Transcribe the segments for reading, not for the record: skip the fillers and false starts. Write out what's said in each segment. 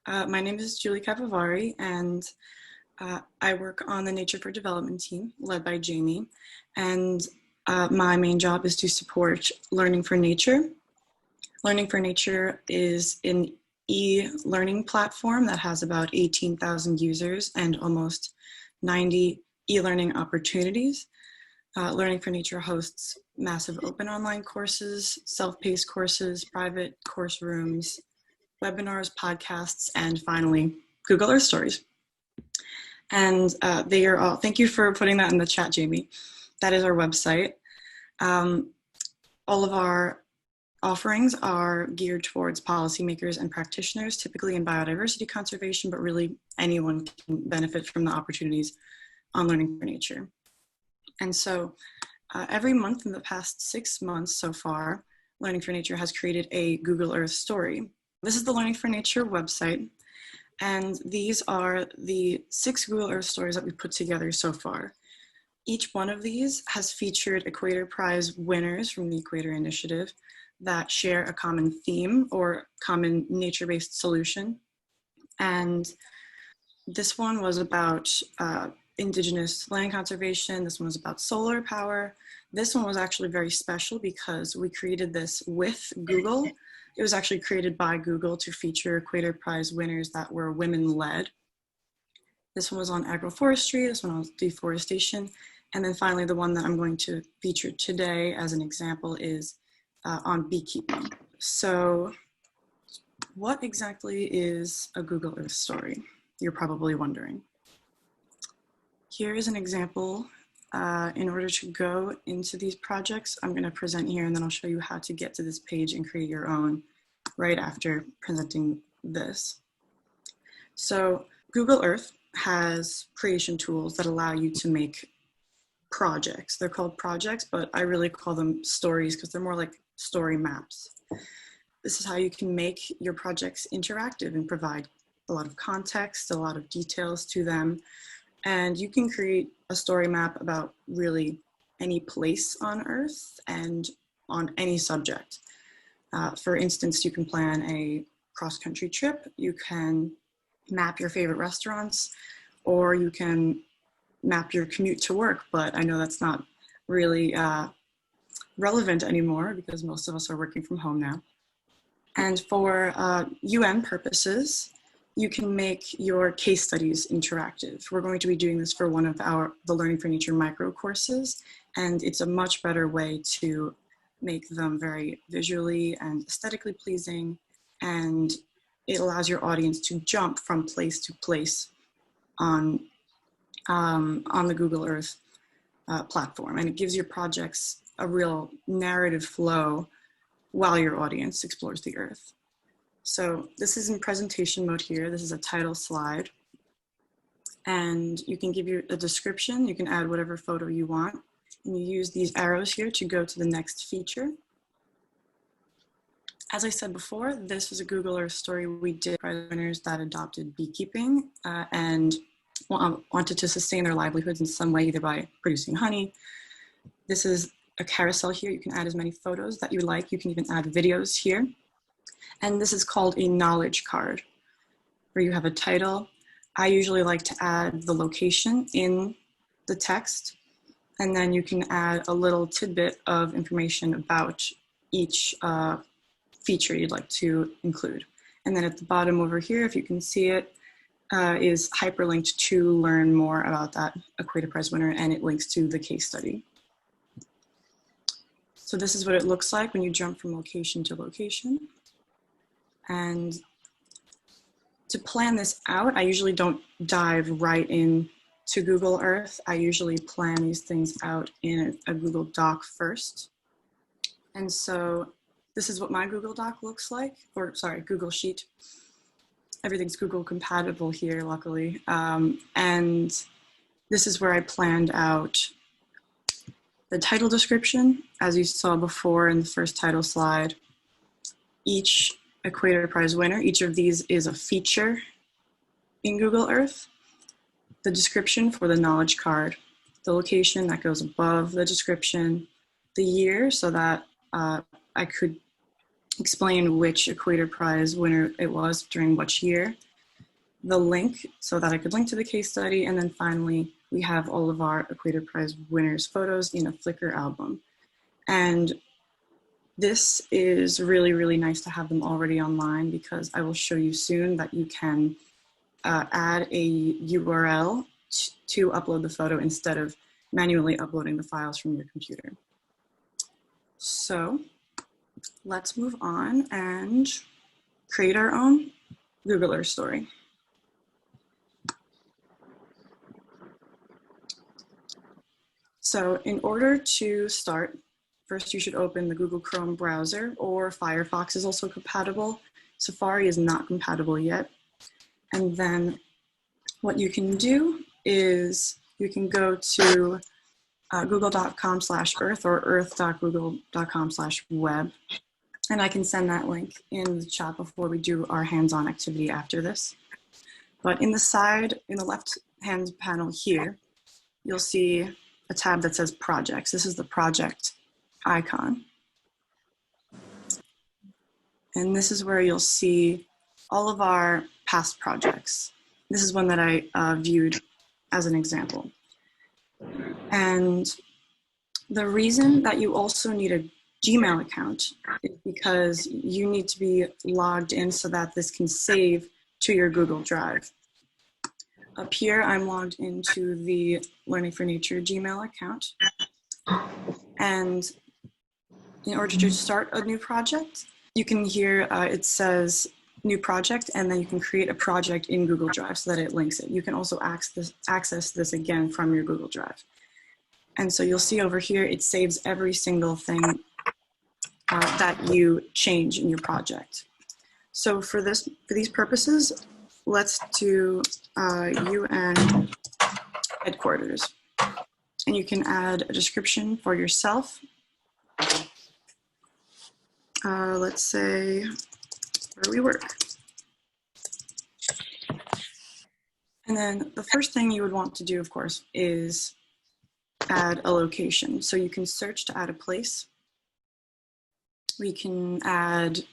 My name is Julie Capivari, and I work on the Nature for Development team, led by Jamie. And my main job is to support Learning for Nature. Learning for Nature is an e-learning platform that has about 18,000 users and almost 90 e-learning opportunities. Learning for Nature hosts massive open online courses, self-paced courses, private course rooms, webinars, podcasts, and finally, Google Earth Stories. And they are all, thank you for putting that in the chat, Jamie. That is our website. All of our offerings are geared towards policymakers and practitioners, typically in biodiversity conservation, but really anyone can benefit from the opportunities on Learning for Nature. And so every month in the past 6 months so far, Learning for Nature has created a Google Earth story. This is the Learning for Nature website, and these are the 6 Google Earth stories that we put together so far. Each one of these has featured Equator Prize winners from the Equator Initiative that share a common theme or common nature-based solution. And this one was about Indigenous land conservation. This one was about solar power. This one was actually very special because we created this with Google. It was actually created by Google to feature Equator Prize winners that were women-led. This one was on agroforestry, this one was deforestation, and then finally the one that I'm going to feature today as an example is on beekeeping. So what exactly is a Google Earth story? You're probably wondering. Here is an example. In order to go into these projects, I'm going to present here and then I'll show you how to get to this page and create your own right after presenting this. So Google Earth has creation tools that allow you to make projects. They're called projects, but I really call them stories because they're more like story maps. This is how you can make your projects interactive and provide a lot of context, a lot of details to them. And you can create a story map about really any place on Earth and on any subject. For instance, you can plan a cross-country trip, you can map your favorite restaurants, or you can map your commute to work, but I know that's not really relevant anymore because most of us are working from home now. And for UN purposes, you can make your case studies interactive. We're going to be doing this for one of the Learning for Nature micro courses, and it's a much better way to make them very visually and aesthetically pleasing, and it allows your audience to jump from place to place on the Google Earth platform, and it gives your projects a real narrative flow while your audience explores the Earth. So this is in presentation mode here. This is a title slide. And you can give a description. You can add whatever photo you want. And you use these arrows here to go to the next feature. As I said before, this was a Google Earth story we did for winners that adopted beekeeping and wanted to sustain their livelihoods in some way, either by producing honey. This is a carousel here. You can add as many photos that you like. You can even add videos here. And this is called a knowledge card, where you have a title. I usually like to add the location in the text, and then you can add a little tidbit of information about each feature you'd like to include. And then at the bottom over here, if you can see it, is hyperlinked to learn more about that Equator Prize winner, and it links to the case study. So this is what it looks like when you jump from location to location. And to plan this out, I usually don't dive right in to Google Earth. I usually plan these things out in a Google Doc first. And so this is what my Google Doc looks like, or sorry, Google Sheet. Everything's Google compatible here, luckily. And this is where I planned out the title description. As you saw before in the first title slide, each Equator Prize winner, each of these is a feature in Google Earth. The description for the knowledge card, the location that goes above the description, the year so that I could explain which Equator Prize winner it was during which year, the link so that I could link to the case study. And then finally, we have all of our Equator Prize winners' photos in a Flickr album. And this is really, really nice to have them already online, because I will show you soon that you can add a URL to upload the photo instead of manually uploading the files from your computer. So let's move on and create our own Google Earth story. So in order to start, first you should open the Google Chrome browser, or Firefox is also compatible. Safari is not compatible yet. And then what you can do is you can go to google.com/earth or earth.google.com/web. And I can send that link in the chat before we do our hands-on activity after this. But in the side, in the left-hand panel here, you'll see a tab that says projects. This is the project icon. And this is where you'll see all of our past projects. This is one that I viewed as an example. And the reason that you also need a Gmail account is because you need to be logged in so that this can save to your Google Drive. Up here, I'm logged into the Learning for Nature Gmail account. And in order to start a new project, you can hear it says new project, and then you can create a project in Google Drive so that it links it. You can also access this again from your Google Drive. And so you'll see over here, it saves every single thing that you change in your project. So for these purposes, let's do UN headquarters. And you can add a description for yourself. Let's say where we work. And then the first thing you would want to do, of course, is add a location. So you can search to add a place. We can add,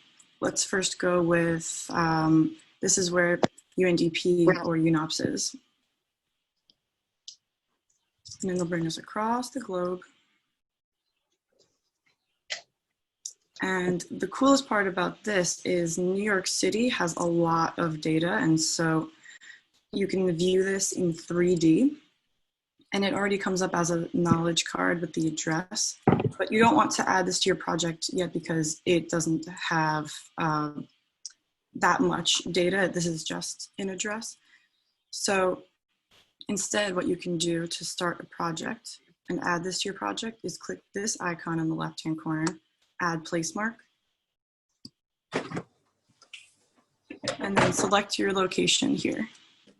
let's first go with, this is where UNDP or UNOPS is. And then they'll bring us across the globe. And the coolest part about this is New York City has a lot of data, and so you can view this in 3D. And it already comes up as a knowledge card with the address, but you don't want to add this to your project yet because it doesn't have that much data. This is just an address. So instead, what you can do to start a project and add this to your project is click this icon in the left-hand corner, add placemark, and then select your location here.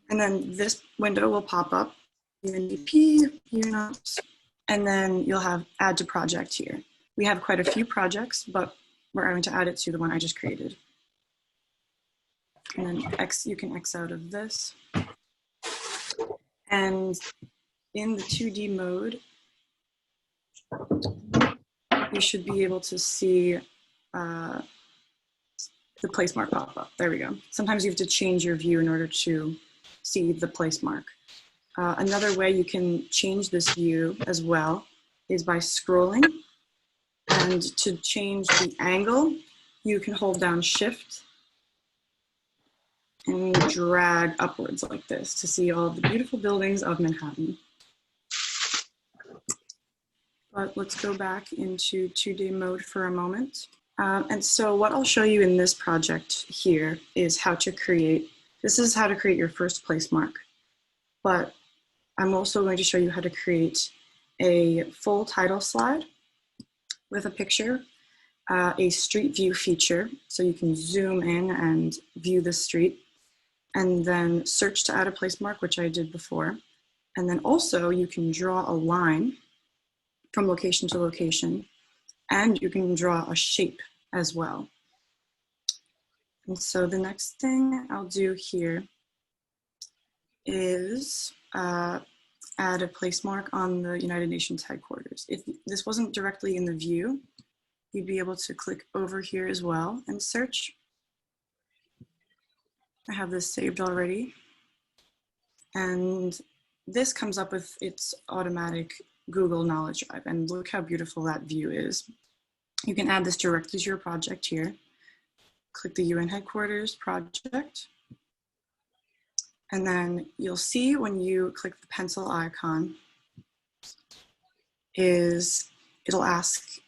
And then this window will pop up, UNDP, UNOPS, and then you'll have add to project here. We have quite a few projects, but we're going to add it to the one I just created. And then you can X out of this. And in the 2D mode, you should be able to see the placemark pop up. There we go. Sometimes you have to change your view in order to see the placemark. Another way you can change this view as well is by scrolling. And to change the angle, you can hold down Shift and drag upwards like this to see all the beautiful buildings of Manhattan. But let's go back into 2D mode for a moment. And so what I'll show you in this project here is how to create, this is how to create your first placemark. But I'm also going to show you how to create a full title slide with a picture, a street view feature, so you can zoom in and view the street, and then search to add a placemark, which I did before. And then also you can draw a line from location to location, and you can draw a shape as well. And so the next thing I'll do here is add a placemark on the United Nations headquarters. If this wasn't directly in the view, you'd be able to click over here as well and search. I have this saved already. And this comes up with its automatic Google Knowledge Drive. And look how beautiful that view is. You can add this directly to your project here. Click the UN headquarters project. And then you'll see when you click the pencil icon it'll ask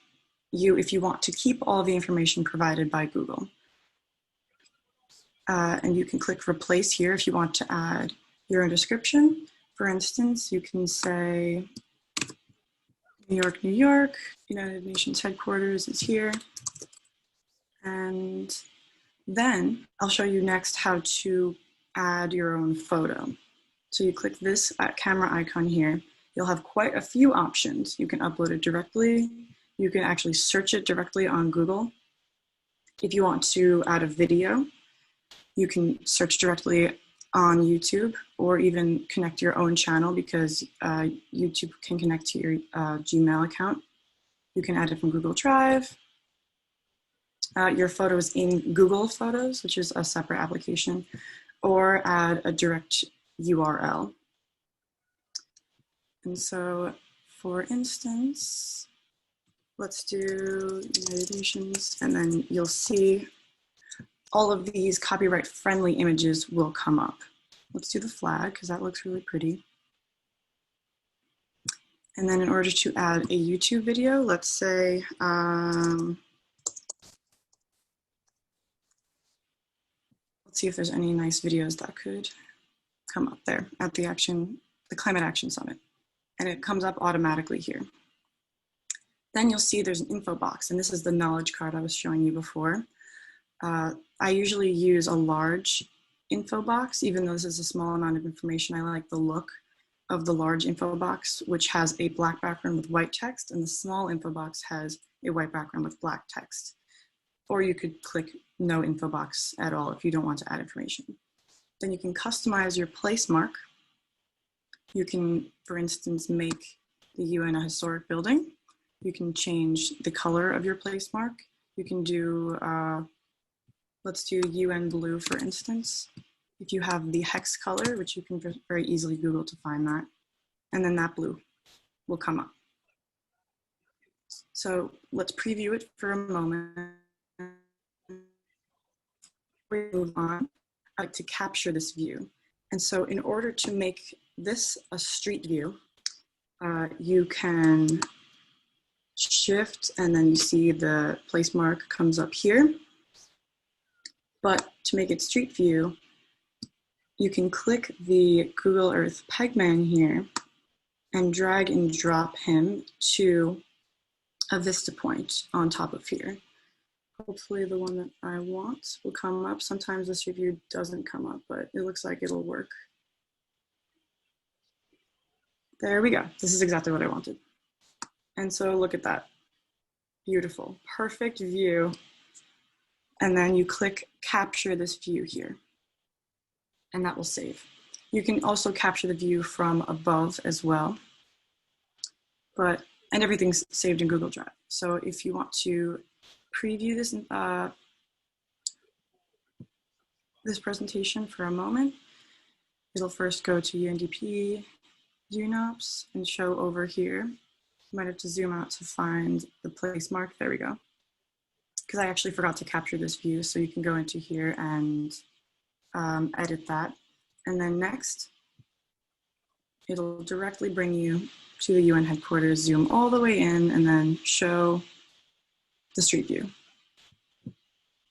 you if you want to keep all the information provided by Google. And you can click replace here if you want to add your own description. For instance, you can say New York, New York, United Nations headquarters is here. And then I'll show you next how to add your own photo. So you click this camera icon here. You'll have quite a few options. You can upload it directly. You can actually search it directly on Google. If you want to add a video, you can search directly on YouTube or even connect your own channel because YouTube can connect to your Gmail account. You can add it from Google Drive. Your photos in Google Photos, which is a separate application, or add a direct URL. And so, for instance, let's do United Nations, and then you'll see all of these copyright-friendly images will come up. Let's do the flag, because that looks really pretty. And then in order to add a YouTube video, let's say, let's see if there's any nice videos that could come up there at the Climate Action Summit. And it comes up automatically here. Then you'll see there's an info box, and this is the knowledge card I was showing you before. I usually use a large info box, even though this is a small amount of information. I like the look of the large info box, which has a black background with white text, and the small info box has a white background with black text. Or you could click no info box at all if you don't want to add information. Then you can customize your placemark. You can, for instance, make the UN a historic building. You can change the color of your placemark. You can do, let's do UN blue, for instance. If you have the hex color, which you can very easily Google to find that, and then that blue will come up. So let's preview it for a moment. We move on. I like to capture this view. And so in order to make this a street view, you can shift and then you see the place mark comes up here. But to make it street view, you can click the Google Earth pegman here and drag and drop him to a vista point on top of here. Hopefully the one that I want will come up. Sometimes this review doesn't come up, but it looks like it'll work. There we go. This is exactly what I wanted. And so look at that. Beautiful, perfect view. And then you click capture this view here, and that will save. You can also capture the view from above as well, and everything's saved in Google Drive. So if you want to preview this, this presentation for a moment, it'll first go to UNDP, UNOPS, and show over here. You might have to zoom out to find the place mark. There we go. Because I actually forgot to capture this view, so you can go into here and edit that. And then next, it'll directly bring you to the UN headquarters, zoom all the way in, and then show the street view.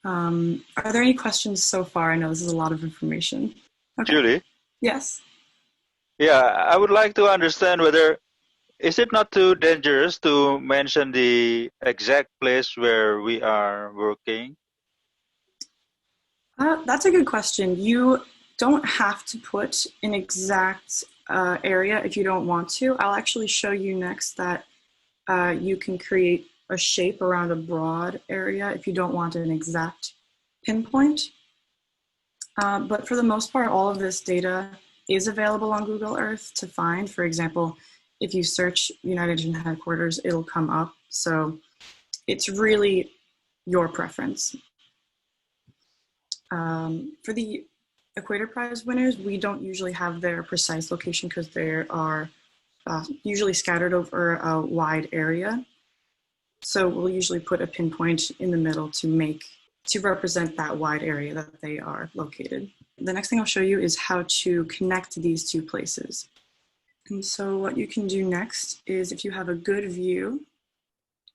Are there any questions so far? I know this is a lot of information. Okay. Julie? Yes? Yeah, I would like to understand whether, is it not too dangerous to mention the exact place where we are working? That's a good question. You don't have to put an exact area if you don't want to. I'll actually show you next that you can create a shape around a broad area if you don't want an exact pinpoint. But for the most part, all of this data is available on Google Earth to find. For example, if you search United Nations headquarters, it'll come up. So it's really your preference. For the Equator Prize winners, we don't usually have their precise location because they are usually scattered over a wide area. So we'll usually put a pinpoint in the middle to represent that wide area that they are located. The next thing I'll show you is how to connect these two places. And so what you can do next is, if you have a good view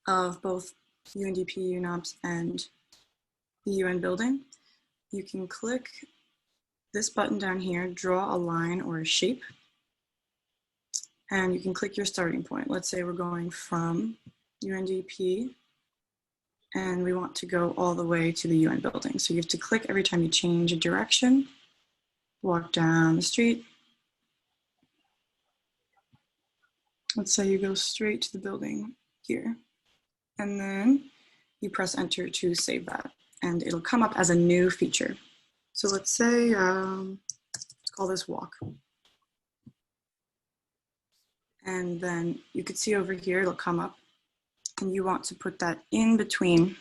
of both UNDP, UNOPS, and the UN building, you can click this button down here, draw a line or a shape, and you can click your starting point. Let's say we're going from UNDP and we want to go all the way to the UN building. So you have to click every time you change a direction, walk down the street. Let's say you go straight to the building here, and then you press enter to save that, and it'll come up as a new feature. So let's say, let's call this walk. And then you could see over here, it'll come up, and you want to put that in between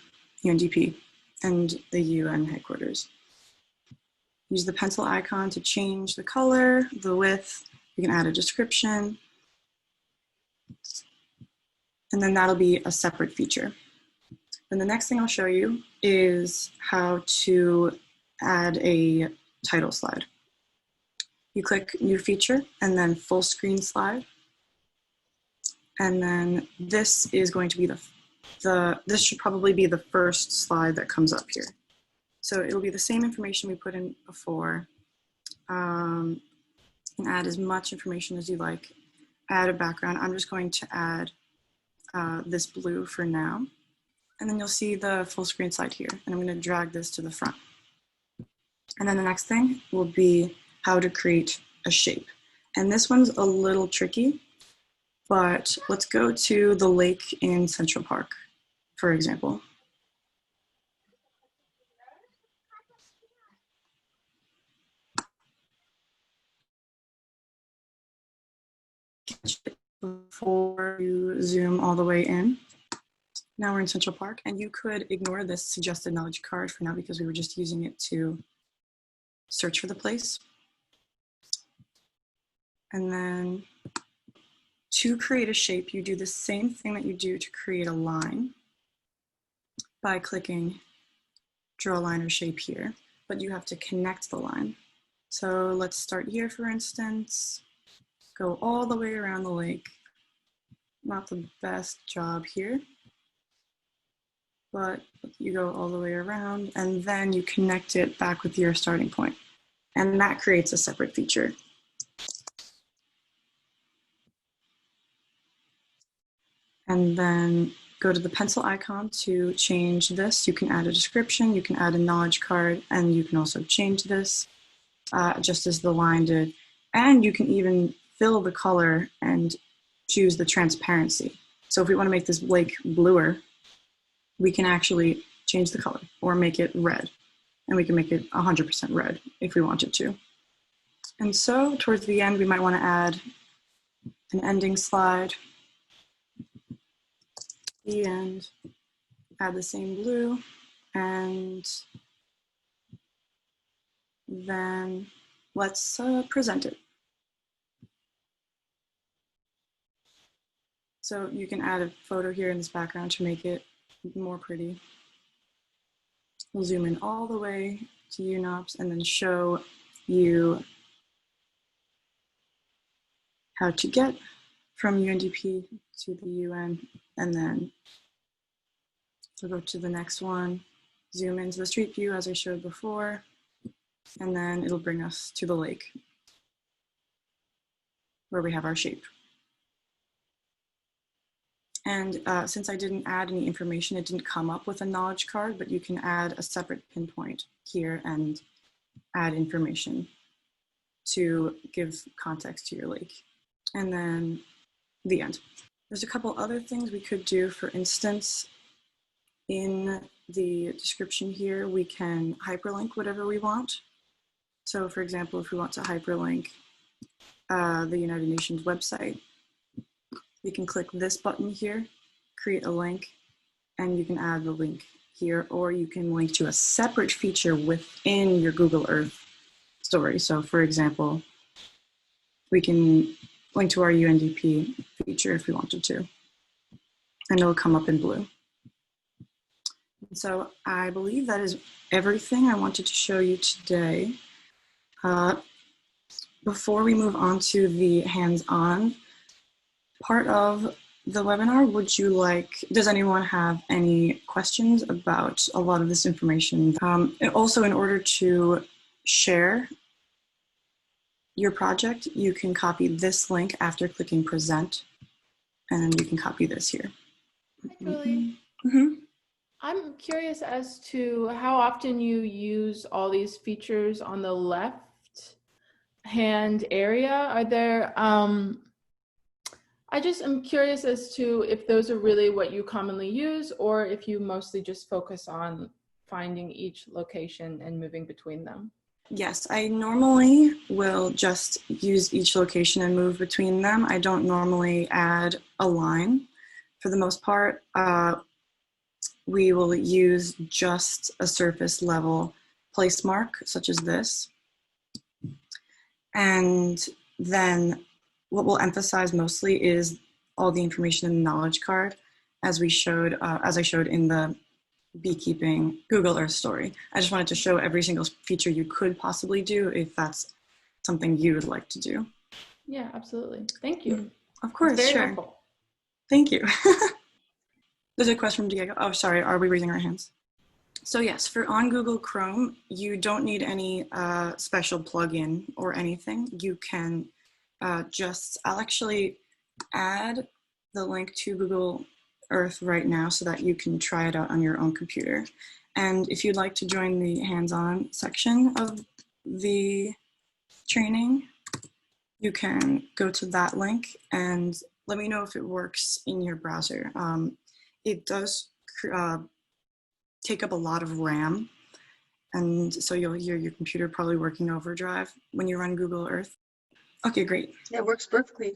UNDP and the UN headquarters. Use the pencil icon to change the color, the width. You can add a description. And then that'll be a separate feature. Then the next thing I'll show you is how to add a title slide. You click new feature and then full screen slide. And then this is going to be this should probably be the first slide that comes up here. So it'll be the same information we put in before. And add as much information as you like. Add a background. I'm just going to add this blue for now. And then you'll see the full screen slide here. And I'm going to drag this to the front. And then the next thing will be how to create a shape. And this one's a little tricky, but let's go to the lake in Central Park, for example. Before you zoom all the way in. Now we're in Central Park, and you could ignore this suggested knowledge card for now because we were just using it to search for the place. And then to create a shape, you do the same thing that you do to create a line by clicking draw line or shape here, but you have to connect the line. So let's start here, for instance, go all the way around the lake. Not the best job here, but you go all the way around and then you connect it back with your starting point. And that creates a separate feature. And then go to the pencil icon to change this. You can add a description, you can add a knowledge card, and you can also change this just as the line did. And you can even fill the color and choose the transparency. So if we want to make this lake bluer, we can actually change the color or make it red. And we can make it 100% red if we wanted to. And so towards the end, we might want to add an ending slide. The end, add the same blue, and then let's present it. So you can add a photo here in this background to make it more pretty. We'll zoom in all the way to UNOPS and then show you how to get from UNDP to the UN, and then we'll go to the next one, zoom into the street view as I showed before, and then it'll bring us to the lake where we have our shape. And since I didn't add any information, it didn't come up with a knowledge card, but you can add a separate pinpoint here and add information to give context to your lake. And then the end. There's a couple other things we could do. For instance, in the description here, we can hyperlink whatever we want. So for example, if we want to hyperlink the United Nations website, you can click this button here, create a link, and you can add the link here, or you can link to a separate feature within your Google Earth story. So for example, we can link to our UNDP feature if we wanted to, and it'll come up in blue. So I believe that is everything I wanted to show you today. Before we move on to the hands-on part of the webinar, does anyone have any questions about a lot of this information? And also, in order to share your project, you can copy this link after clicking present, and then you can copy this here. Hi, Julie. Mm-hmm. I'm curious as to how often you use all these features on the left hand area. Are there, I just am curious as to if those are really what you commonly use, or if you mostly just focus on finding each location and moving between them. Yes, I normally will just use each location and move between them. I don't normally add a line. For the most part, we will use just a surface level place mark, such as this. And then what we'll emphasize mostly is all the information in the knowledge card, as I showed in the beekeeping Google Earth story. I just wanted to show every single feature you could possibly do if that's something you would like to do. Yeah, absolutely. Thank you. Of course, it's very sure. helpful. Thank you. There's a question from Diego. Oh, sorry, are we raising our hands? So yes, for on Google Chrome, you don't need any special plugin or anything. You can I'll actually add the link to Google Earth right now so that you can try it out on your own computer. And if you'd like to join the hands-on section of the training, you can go to that link and let me know if it works in your browser. It does take up a lot of RAM, and so you'll hear your computer probably working overdrive when you run Google Earth. Okay, great. It works perfectly.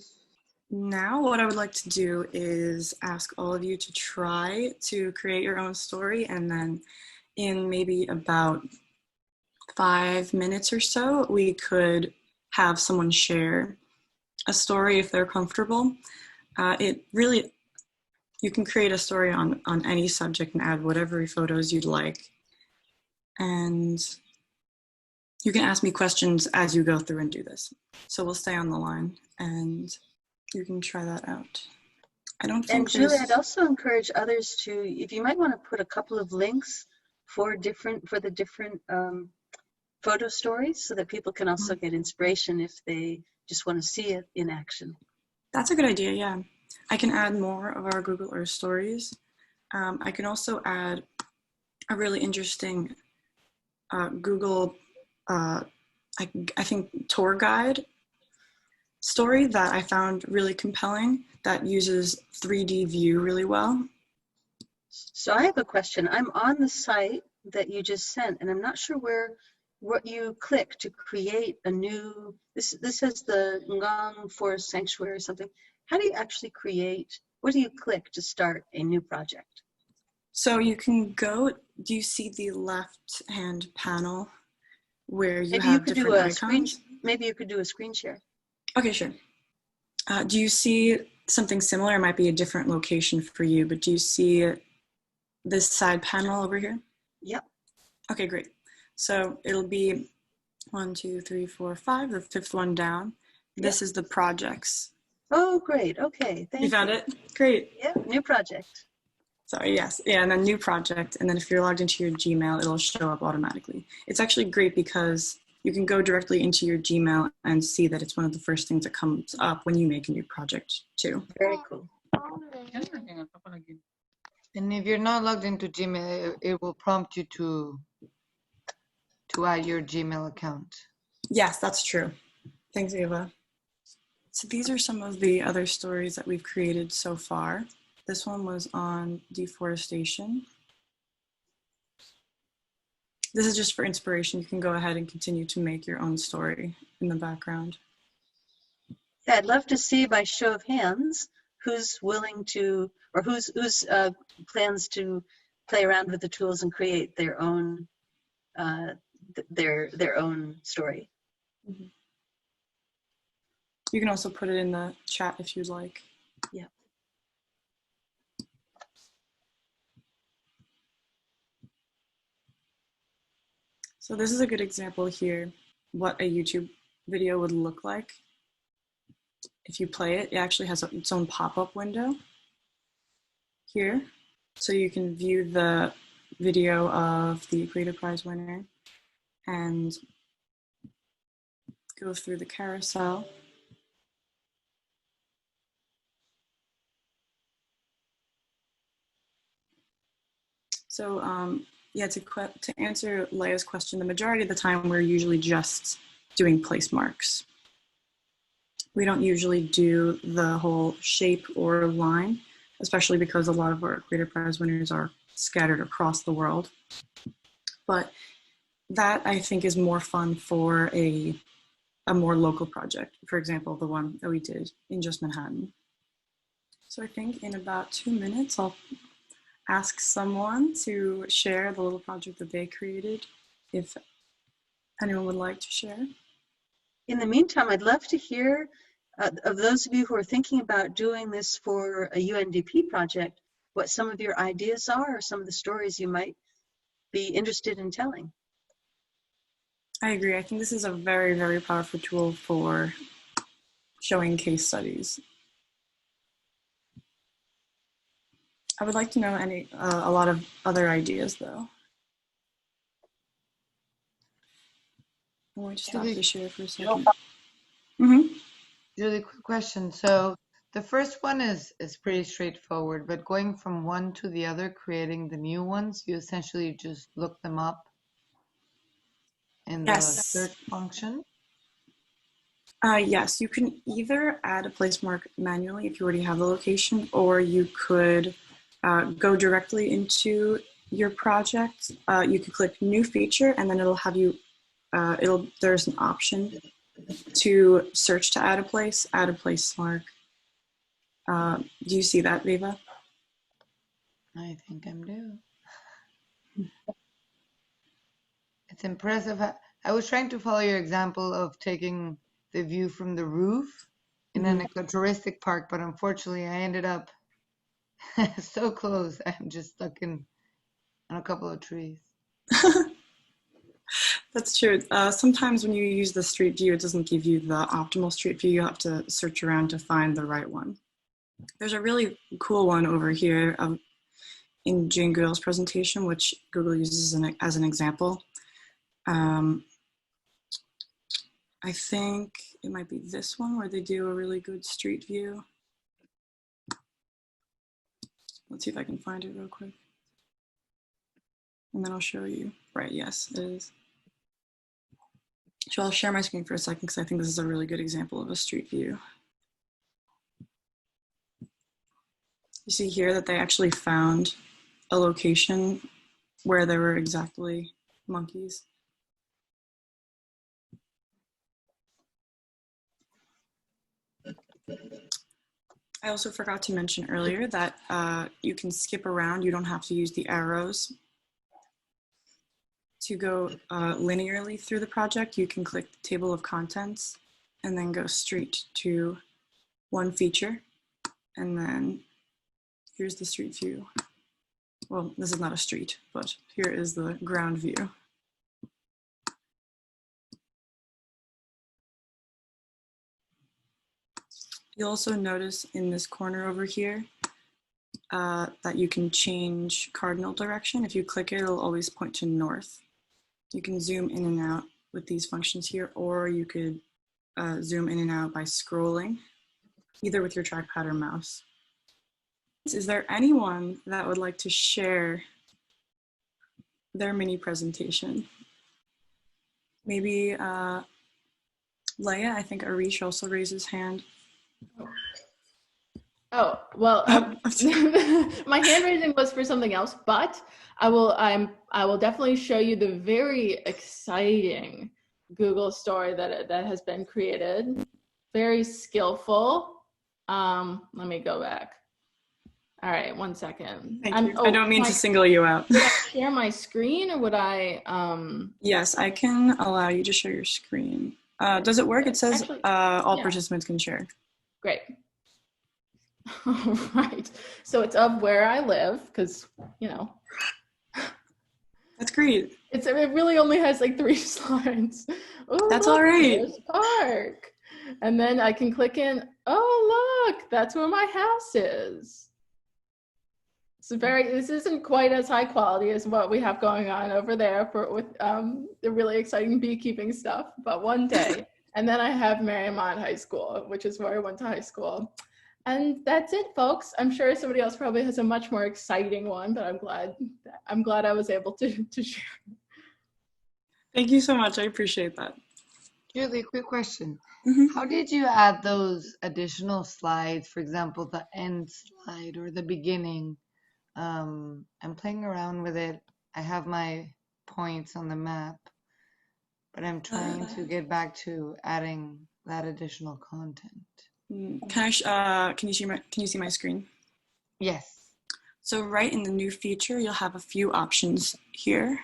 Now what I would like to do is ask all of you to try to create your own story, and then in maybe about 5 minutes or so, we could have someone share a story if they're comfortable. You can create a story on any subject and add whatever photos you'd like. And you can ask me questions as you go through and do this. So we'll stay on the line and you can try that out. I don't think And Julie, I'd also encourage others to, if you might want to put a couple of links for the different photo stories so that people can also get inspiration if they just want to see it in action. That's a good idea, yeah. I can add more of our Google Earth stories. I can also add a really interesting Google, I think, tour guide story that I found really compelling that uses 3D view really well. So I have a question. I'm on the site that you just sent, and I'm not sure what you click to create a new, this says the Ngong Forest Sanctuary or something. How do you actually create, what do you click to start a new project? So you can go, do you see the left hand panel where you have different icons? Maybe you could do a screen share. Okay, sure. Do you see something similar? It might be a different location for you, but do you see this side panel over here? Yep. Okay, great. So it'll be 1, 2, 3, 4, 5, the fifth one down. This is the projects. Oh, great. Okay. Thank you. You found it? Great. Yeah, new project. Sorry, yes. Yeah, and then new project. And then if you're logged into your Gmail, it'll show up automatically. It's actually great because you can go directly into your Gmail and see that it's one of the first things that comes up when you make a new project too. Very cool. And if you're not logged into Gmail, it will prompt you to add your Gmail account. Yes, that's true. Thanks, Ava. So these are some of the other stories that we've created so far. This one was on deforestation. This is just for inspiration. You can go ahead and continue to make your own story in the background. Yeah, I'd love to see by show of hands who's willing to, or who's plans to play around with the tools and create their own their own story. You can also put it in the chat if you'd like. Yeah. So this is a good example here, what a YouTube video would look like. If you play it, it actually has its own pop-up window here. So you can view the video of the Creative Prize winner and go through the carousel. So yeah, to answer Leia's question, the majority of the time we're usually just doing place marks. We don't usually do the whole shape or line, especially because a lot of our Creative Prize winners are scattered across the world. But that, I think, is more fun for a more local project. For example, the one that we did in just Manhattan. So I think in about 2 minutes, I'll ask someone to share the little project that they created, if anyone would like to share. In the meantime, I'd love to hear of those of you who are thinking about doing this for a UNDP project, what some of your ideas are or some of the stories you might be interested in telling. I agree. I think this is a very, very powerful tool for showing case studies. I would like to know a lot of other ideas, though. I'm going to stop the share for a second. Really quick question. So the first one is pretty straightforward, but going from one to the other, creating the new ones, you essentially just look them up in the search function. Yes, you can either add a place mark manually if you already have the location, or you could go directly into your project. You could click new feature, and then it'll have you, there's an option to search to add a place mark. Do you see that, Viva? I think I'm due. It's impressive. I was trying to follow your example of taking the view from the roof in an ecotouristic park, but unfortunately I ended up so close. I'm just stuck on a couple of trees. That's true. Sometimes when you use the street view, it doesn't give you the optimal street view. You have to search around to find the right one. There's a really cool one over here in Jane Goodall's presentation, which Google uses as an example. I think it might be this one where they do a really good street view. Let's see if I can find it real quick. And then I'll show you. Right, yes, it is. So I'll share my screen for a second because I think this is a really good example of a street view. You see here that they actually found a location where there were exactly monkeys. I also forgot to mention earlier that you can skip around. You don't have to use the arrows to go linearly through the project. You can click the table of contents and then go straight to one feature. And then here's the street view. Well, this is not a street, but here is the ground view. You'll also notice in this corner over here that you can change cardinal direction. If you click it, it'll always point to north. You can zoom in and out with these functions here, or you could zoom in and out by scrolling, either with your trackpad or mouse. Is there anyone that would like to share their mini presentation? Maybe Leia, I think Arish also raised his hand. Oh, well, my hand raising was for something else, but I will definitely show you the very exciting Google story that has been created. Very skillful. Let me go back. All right, 1 second. Thank you. I don't mean to single you out. Would I share my screen or would I? Yes, I can allow you to share your screen. Does it work? It says Actually, all yeah. participants can share. Great. All right. So it's of where I live, because, you know. That's great. It really only has like 3 slides. Oh, That's look, all right. there's a park. And then I can click in, oh, look, that's where my house is. This isn't quite as high quality as what we have going on over there with the really exciting beekeeping stuff, but one day. And then I have Marymount High School, which is where I went to high school. And that's it, folks. I'm sure somebody else probably has a much more exciting one, but I'm glad I was able to share. Thank you so much. I appreciate that. Julie, quick question. Mm-hmm. How did you add those additional slides? For example, the end slide or the beginning. I'm playing around with it. I have my points on the map, but I'm trying to get back to adding that additional content. Can you see my screen? Yes. So right in the new feature, you'll have a few options here.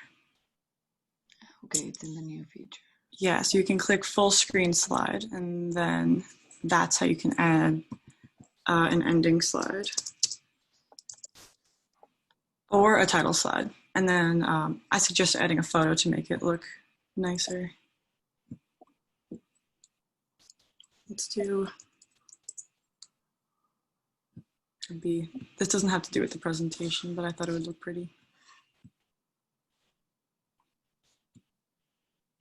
Okay, it's in the new feature. Yeah, so you can click full screen slide, and then that's how you can add an ending slide or a title slide. And then I suggest adding a photo to make it look nicer. Let's do, this doesn't have to do with the presentation, but I thought it would look pretty.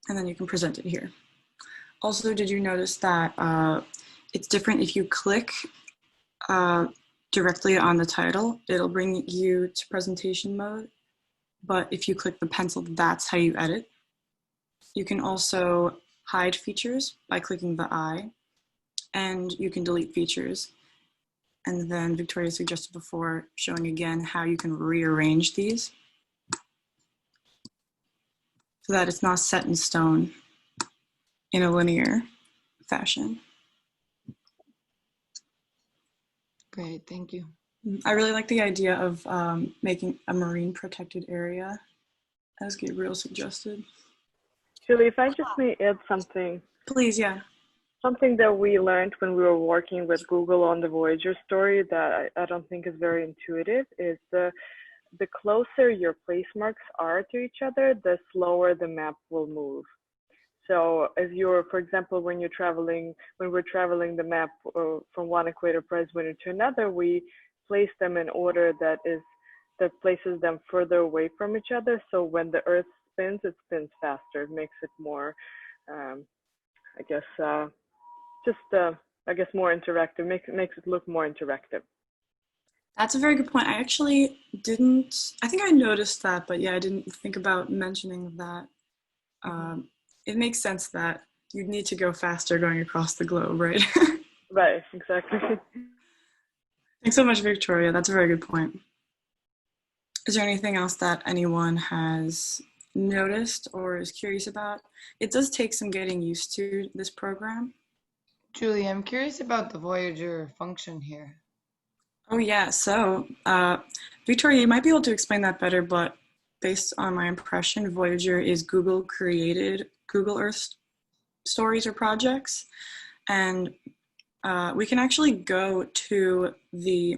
And then you can present it here. Also, did you notice that it's different if you click directly on the title, it'll bring you to presentation mode. But if you click the pencil, that's how you edit. You can also hide features by clicking the eye, and you can delete features. And then Victoria suggested before showing again how you can rearrange these so that it's not set in stone in a linear fashion. Great, thank you. I really like the idea of making a marine protected area, as Gabriel suggested. Julie, if I just may add something. Please, yeah. Something that we learned when we were working with Google on the Voyager story that I don't think is very intuitive is the closer your place marks are to each other, the slower the map will move. So if you're, for example, when we're traveling the map from one equator prize winner to another, we place them in order that places them further away from each other. So when the Earth spins, it spins faster. It makes it more, more interactive. Makes it look more interactive. That's a very good point. I actually didn't, I think I noticed that, but yeah, I didn't think about mentioning that. It makes sense that you'd need to go faster going across the globe, right? Right, exactly. Thanks so much, Victoria. That's a very good point. Is there anything else that anyone has noticed or is curious about? It does take some getting used to this program. Julie, I'm curious about the Voyager function here. Oh yeah, so Victoria, you might be able to explain that better, but based on my impression, Voyager is Google created Google Earth stories or projects. And we can actually go to the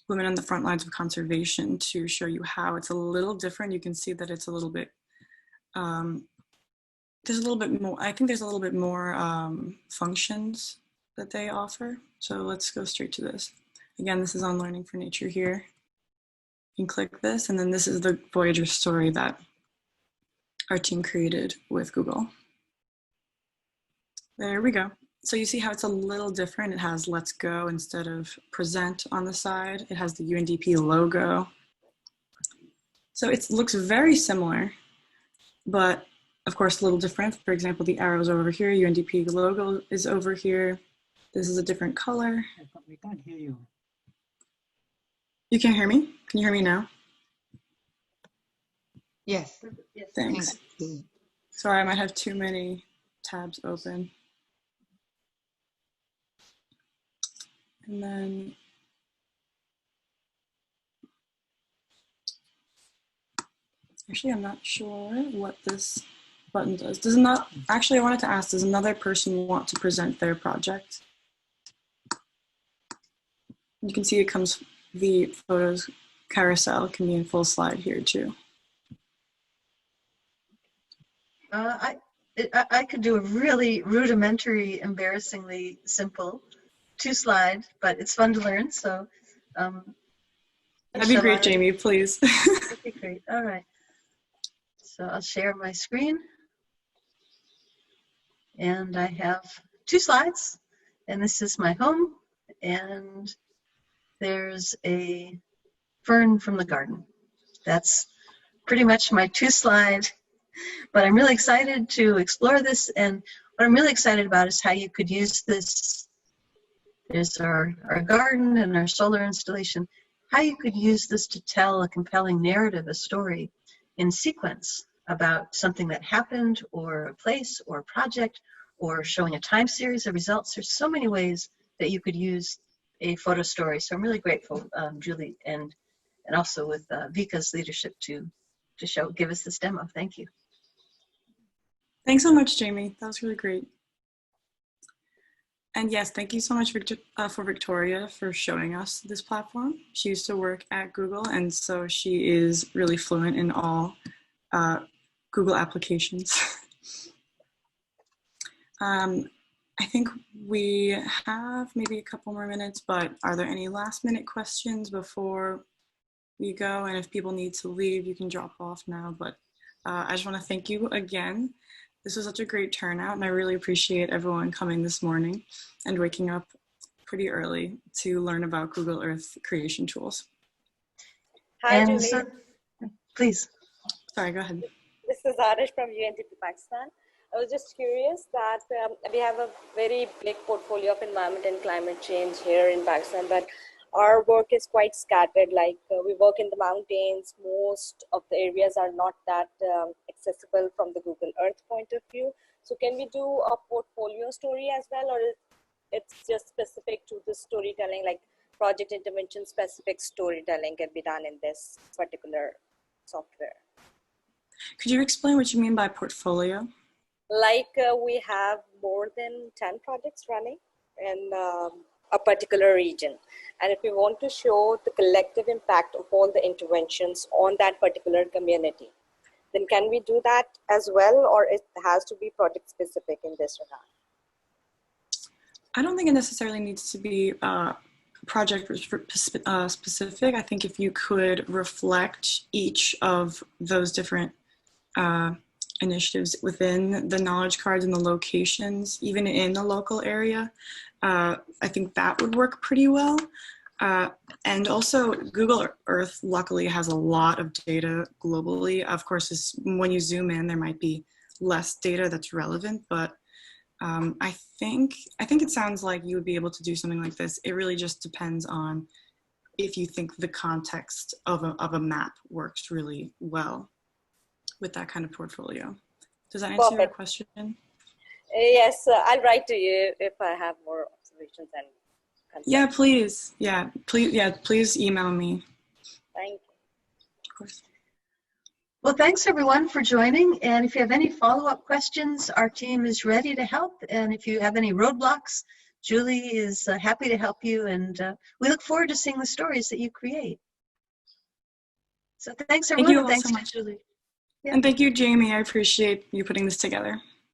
Women on the Front Lines of Conservation to show you how it's a little different. You can see that it's a little bit, there's a little bit more, I think there's a little bit more functions that they offer. So let's go straight to this. Again, this is on Learning for Nature here. You can click this, and then this is the Voyager story that our team created with Google. There we go. So you see how it's a little different. It has let's go instead of present on the side. It has the UNDP logo. So it looks very similar, but of course a little different. For example, the arrow's over here, UNDP logo is over here. This is a different color. We can't hear you. You can't hear me? Can you hear me now? Yes. Thanks. Sorry, I might have too many tabs open. And then actually, I'm not sure what this button does. Does not actually? I wanted to ask: does another person want to present their project? You can see it comes. The photos carousel can be in full slide here too. I could do a really rudimentary, embarrassingly simple 2-slide, but it's fun to learn. So that'd be great, Jamie. Please. That'd be great. All right. So I'll share my screen, and I have 2 slides, and this is my home, and there's a fern from the garden. That's pretty much my 2-slide, but I'm really excited to explore this, and what I'm really excited about is how you could use this. There's our garden and our solar installation, how you could use this to tell a compelling narrative, a story in sequence about something that happened, or a place, or a project, or showing a time series of results. There's so many ways that you could use a photo story. So I'm really grateful, Julie, and also with Vika's leadership to give us this demo. Thank you. Thanks so much, Jamie. That was really great. And yes, thank you so much for Victoria for showing us this platform. She used to work at Google, and so she is really fluent in all Google applications. I think we have maybe a couple more minutes, but are there any last-minute questions before we go? And if people need to leave, you can drop off now. But I just want to thank you again. This was such a great turnout, and I really appreciate everyone coming this morning and waking up pretty early to learn about Google Earth creation tools. Hi, And Julie. so, please. Sorry, go ahead. This is Arish from UNDP Pakistan. I was just curious that we have a very big portfolio of environment and climate change here in Pakistan, but our work is quite scattered. Like we work in the mountains. Most of the areas are not that accessible from the Google Earth point of view. So can we do a portfolio story as well, or it's just specific to the storytelling, like project intervention specific storytelling can be done in this particular software? Could you explain what you mean by portfolio? Like we have more than 10 projects running in a particular region. And if we want to show the collective impact of all the interventions on that particular community, then can we do that as well, or it has to be project specific in this regard? I don't think it necessarily needs to be project specific. I think if you could reflect each of those different initiatives within the knowledge cards and the locations, even in the local area, I think that would work pretty well. And also Google Earth luckily has a lot of data globally. Of course, when you zoom in, there might be less data that's relevant, but I think it sounds like you would be able to do something like this. It really just depends on if you think the context of a map works really well with that kind of portfolio. Does that answer your question? Yes, I'll write to you if I have more observations and concerns. Yeah, please. Yeah, please email me. Thank you. Of course. Well, thanks everyone for joining. And if you have any follow-up questions, our team is ready to help. And if you have any roadblocks, Julie is happy to help you. And we look forward to seeing the stories that you create. So thanks everyone. Thank you all Thanks so much. to Julie. Yeah. And thank you, Jamie. I appreciate you putting this together.